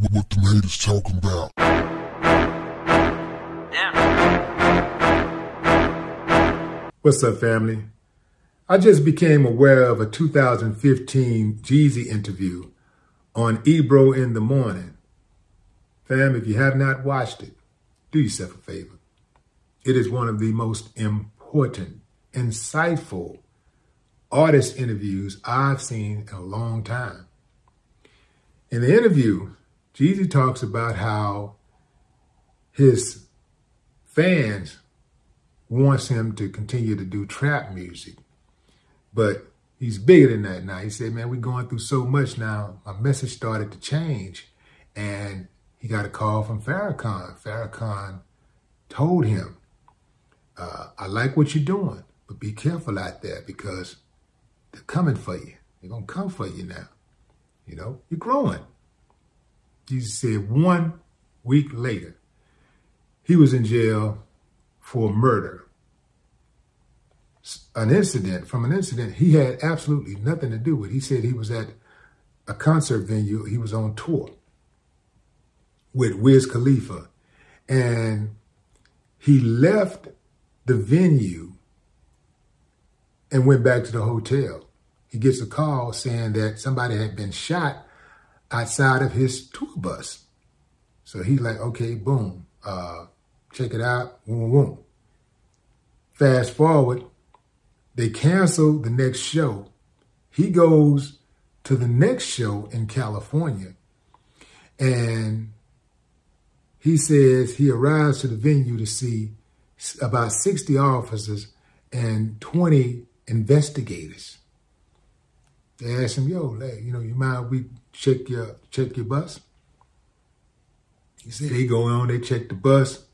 What them haters talking about? What's up, family? I just became aware of a 2015 Jeezy interview on Ebro in the Morning. Fam, if you have not watched it, do yourself a favor. It is one of the most important, insightful artist interviews I've seen in a long time. In the interview, Jeezy talks about how his fans wants him to continue to do trap music, but he's bigger than that now. He said, man, we're going through so much now. My message started to change, and he got a call from Farrakhan. Farrakhan told him, I like what you're doing, but be careful out there because they're coming for you. They're going to come for you now. You know, you're growing. He said 1 week later, he was in jail for murder. From an incident he had absolutely nothing to do with. He said he was at a concert venue. He was on tour with Wiz Khalifa, and he left the venue and went back to the hotel. He gets a call saying that somebody had been shot outside of his tour bus. So he's like, okay, boom, check it out, boom, boom. Fast forward, they cancel the next show. He goes to the next show in California, and he says he arrives to the venue to see about 60 officers and 20 investigators. They asked him, yo, you mind if we check your bus? He said they go on, they check the bus.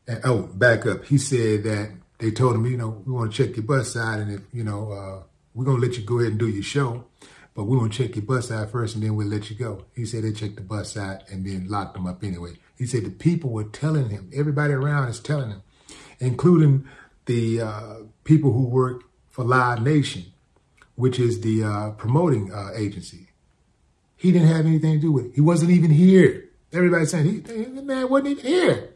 And oh, back up. He said that they told him, we want to check your bus out, and if, we're going to let you go ahead and do your show, but we want to check your bus out first, and then we'll let you go. He said they checked the bus out and then locked him up anyway. He said the people were telling him, everybody around is telling him, including the people who work for Live Nation, which is the promoting agency. He didn't have anything to do with it. He wasn't even here. Everybody's saying, the man wasn't even here.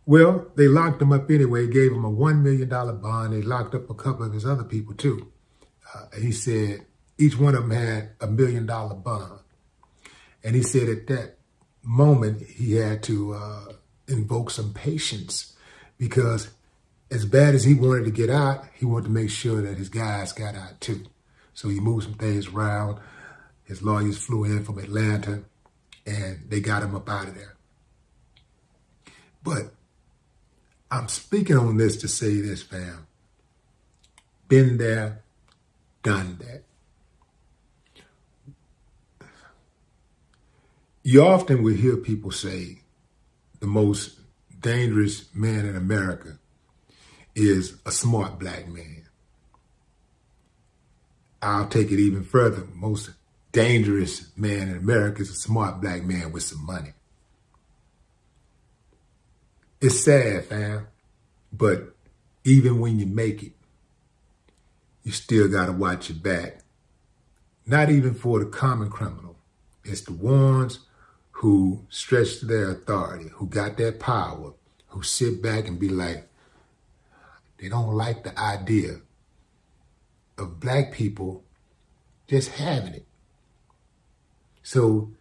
Well, they locked him up anyway, gave him a $1 million bond. They locked up a couple of his other people too. He said each one of them had $1 million bond. And he said at that moment, he had to invoke some patience, because as bad as he wanted to get out, he wanted to make sure that his guys got out too. So he moved some things around. His lawyers flew in from Atlanta, and they got him up out of there. But I'm speaking on this to say this, fam. Been there, done that. You often will hear people say the most dangerous man in America is a smart black man. I'll take it even further. Most dangerous man in America is a smart black man with some money. It's sad, fam, but even when you make it, you still got to watch your back. Not even for the common criminal. It's the ones who stretch their authority, who got that power, who sit back and be like, they don't like the idea of black people just having it. So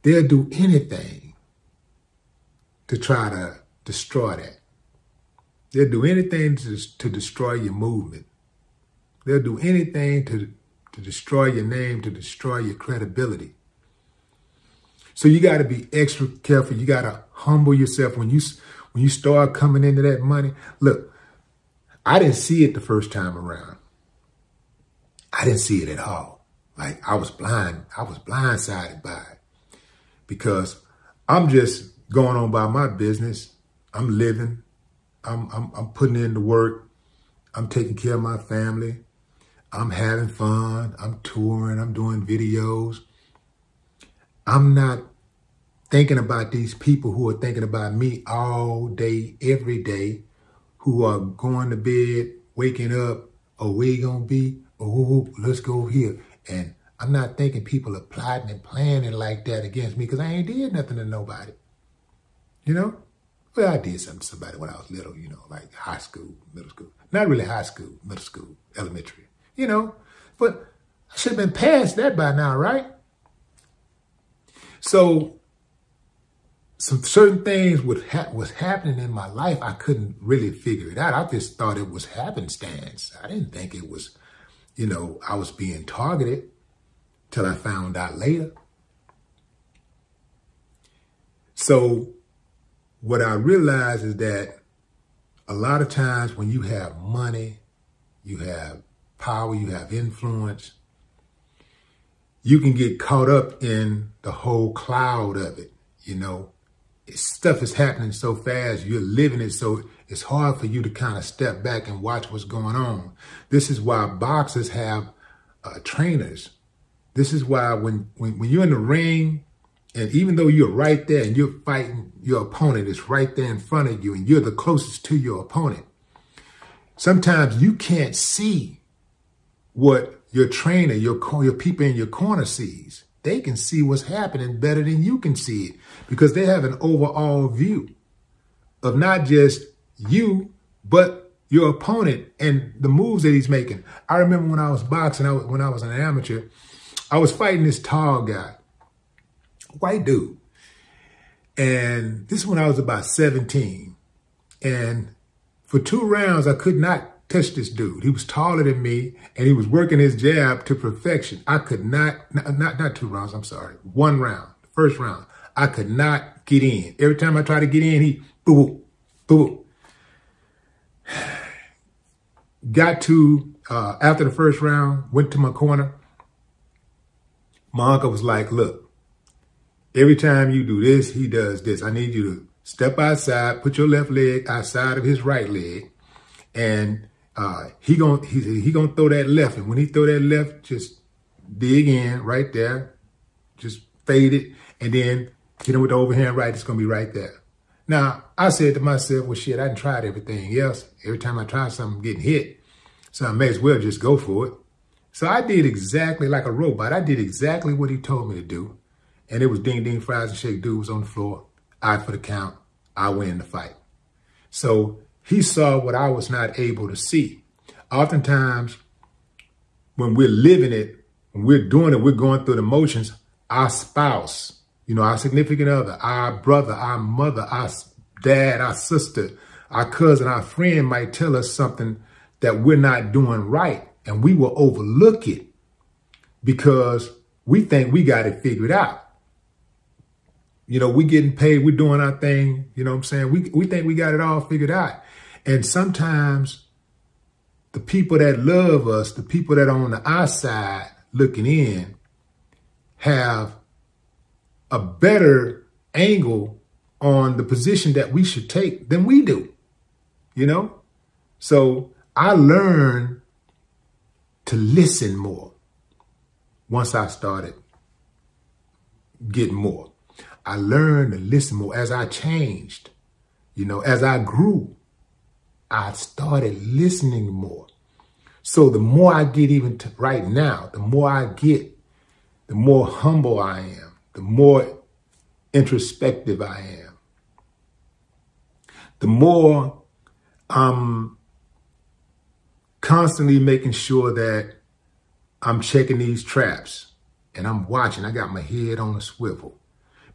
they'll do anything to try to destroy that. They'll do anything to destroy your movement. They'll do anything to destroy your name, to destroy your credibility. So you got to be extra careful. You got to humble yourself when you start coming into that money. Look, I didn't see it the first time around. I didn't see it at all. Like, I was blindsided by it, because I'm just going on by my business. I'm living. I'm putting in the work. I'm taking care of my family. I'm having fun. I'm touring. I'm doing videos. I'm not thinking about these people who are thinking about me all day, every day, who are going to bed, waking up, oh, where you gonna be? Oh, let's go here. And I'm not thinking people are plotting and planning like that against me because I ain't did nothing to nobody. You know? Well, I did something to somebody when I was little, you know, like high school, middle school. Not really high school, middle school, elementary, you know. But I should have been past that by now, right? So some certain things was happening in my life. I couldn't really figure it out. I just thought it was happenstance. I didn't think it was, you know, I was being targeted till I found out later. So what I realized is that a lot of times when you have money, you have power, you have influence, you can get caught up in the whole cloud of it, you know. Stuff is happening so fast, you're living it, so it's hard for you to kind of step back and watch what's going on. This is why boxers have trainers. This is why when you're in the ring, and even though you're right there and you're fighting your opponent, is right there in front of you and you're the closest to your opponent, sometimes you can't see what your trainer, your people in your corner sees. They can see what's happening better than you can see it because they have an overall view of not just you, but your opponent and the moves that he's making. I remember when I was boxing, when I was an amateur, I was fighting this tall guy, white dude. And this is when I was about 17. And for 2 rounds, I could not touch this dude. He was taller than me and he was working his jab to perfection. I could not 2 rounds, I'm sorry, 1 round, first round. I could not get in. Every time I tried to get in, he boo, boo. Got to, after the first round, went to my corner. My uncle was like, look, every time you do this, he does this. I need you to step outside, put your left leg outside of his right leg, and he gonna throw that left. And when he throw that left, just dig in right there, just fade it, and then hit him with the overhand right. It's gonna be right there. Now, I said to myself, well, shit, I done tried everything else. Every time I try something, I'm getting hit. So I may as well just go for it. So I did exactly like a robot. I did exactly what he told me to do. And it was ding, ding, fries and shake. Dude was on the floor. Eye for the count. I win the fight. So he saw what I was not able to see. Oftentimes, when we're living it, when we're doing it, we're going through the motions, our spouse, you know, our significant other, our brother, our mother, our dad, our sister, our cousin, our friend might tell us something that we're not doing right. And we will overlook it because we think we got it figured out. You know, we getting paid, we're doing our thing, you know what I'm saying? We think we got it all figured out. And sometimes the people that love us, the people that are on the outside looking in, have a better angle on the position that we should take than we do, you know? So I learned to listen more once I started getting more. I learned to listen more as I changed, you know, as I grew, I started listening more. So the more I get even to right now, the more I get, the more humble I am, the more introspective I am, the more I'm constantly making sure that I'm checking these traps and I'm watching. I got my head on a swivel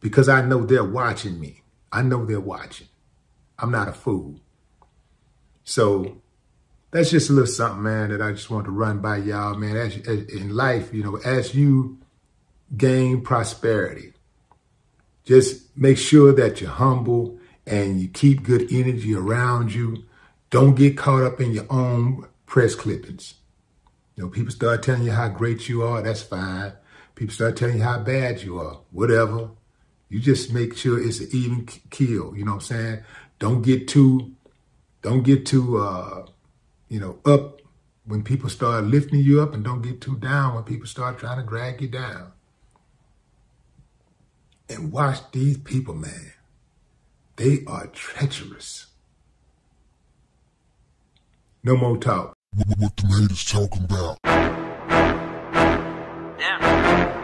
because I know they're watching me. I know they're watching. I'm not a fool. So that's just a little something, man, that I just want to run by y'all, man. As in life, you know, as you gain prosperity, just make sure that you're humble and you keep good energy around you. Don't get caught up in your own press clippings. You know, people start telling you how great you are, that's fine. People start telling you how bad you are, whatever. You just make sure it's an even keel, you know what I'm saying? Don't get too, you know, up when people start lifting you up, and don't get too down when people start trying to drag you down. And watch these people, man. They are treacherous. No more talk. What the haters talking about? Damn.